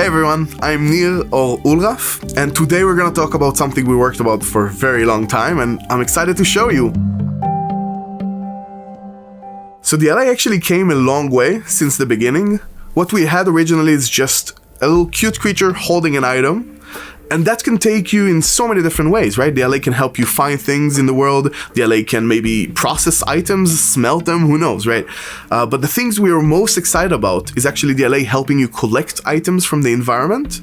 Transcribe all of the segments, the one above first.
everyone, I'm Nir or Ulraf, and today we're gonna talk about something we worked about for a very long time, and I'm excited to show you. So the Allay actually came a long way since the beginning. What we had originally is just a little cute creature holding an item, and that can take you in so many different ways, right? The Allay can help you find things in the world. The Allay can maybe process items, smelt them, who knows, right? But the things we are most excited about is actually the Allay helping you collect items from the environment.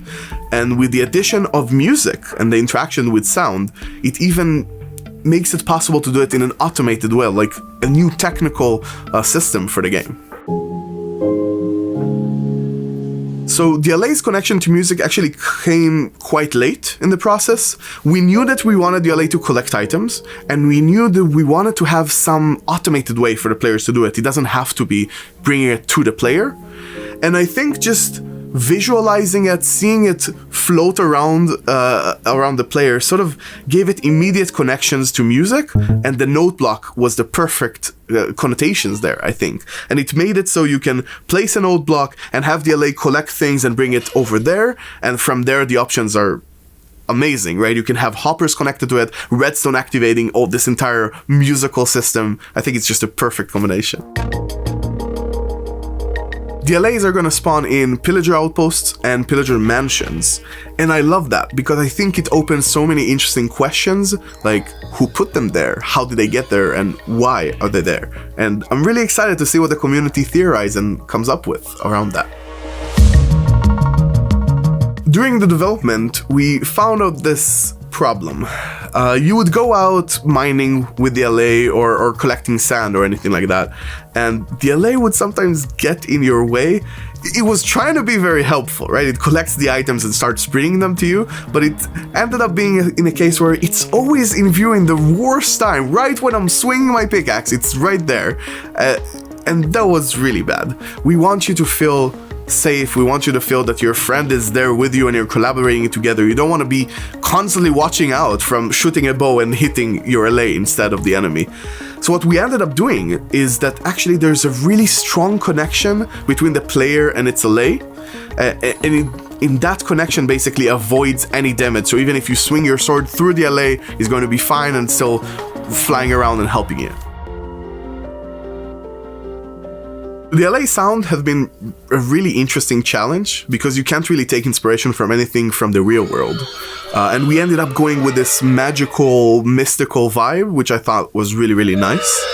And with the addition of music and the interaction with sound, it even makes it possible to do it in an automated way, like a new technical system for the game. So the Allay's connection to music actually came quite late in the process. We knew that we wanted the Allay to collect items, and we knew that we wanted to have some automated way for the players to do it. It doesn't have to be bringing it to the player. And I think just visualizing it, seeing it float around the player sort of gave it immediate connections to music, and the note block was the perfect connotations there, I think. And it made it so you can place a note block and have the Allay collect things and bring it over there, and from there the options are amazing, right? You can have hoppers connected to it, redstone activating all this entire musical system. I think it's just a perfect combination. The Allays are gonna spawn in pillager outposts and pillager mansions, and I love that because I think it opens so many interesting questions, like who put them there, how did they get there, and why are they there? And I'm really excited to see what the community theorizes and comes up with around that. During the development, we found out this problem. You would go out mining with the Allay or collecting sand or anything like that, and the Allay would sometimes get in your way. It was trying to be very helpful, right? It collects the items and starts bringing them to you, but it ended up being in a case where it's always in view in the worst time, right when I'm swinging my pickaxe, it's right there. And that was really bad. We want you to feel safe. We want you to feel that your friend is there with you and you're collaborating together. You don't want to be constantly watching out from shooting a bow and hitting your Allay instead of the enemy. So what we ended up doing is that actually there's a really strong connection between the player and its Allay, and in that connection basically avoids any damage. So even if you swing your sword through the Allay, it's going to be fine and still flying around and helping you. The Allay sound has been a really interesting challenge because you can't really take inspiration from anything from the real world. And we ended up going with this magical, mystical vibe, which I thought was really, really nice.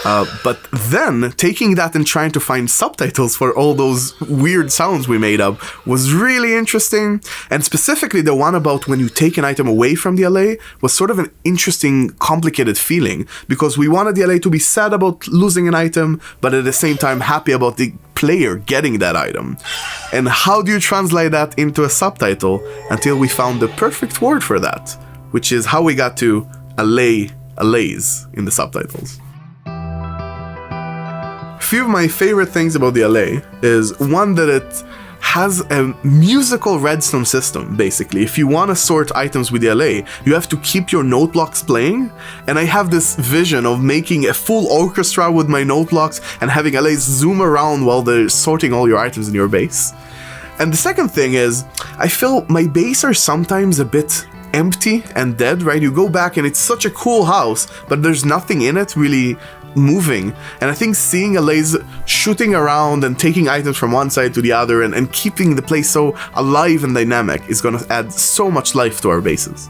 But then, taking that and trying to find subtitles for all those weird sounds we made up was really interesting. And specifically the one about when you take an item away from the Allay was sort of an interesting, complicated feeling, because we wanted the Allay to be sad about losing an item, but at the same time happy about the player getting that item. And how do you translate that into a subtitle until we found the perfect word for that, which is how we got to Allays in the subtitles. A few of my favorite things about the Allay is one, that it has a musical redstone system, basically. If you want to sort items with the Allay, you have to keep your note blocks playing, and I have this vision of making a full orchestra with my note blocks and having Allays zoom around while they're sorting all your items in your base. And the second thing is, I feel my base are sometimes a bit empty and dead, right? You go back and it's such a cool house, but there's nothing in it really moving, and I think seeing Allays shooting around and taking items from one side to the other and keeping the place so alive and dynamic is going to add so much life to our bases.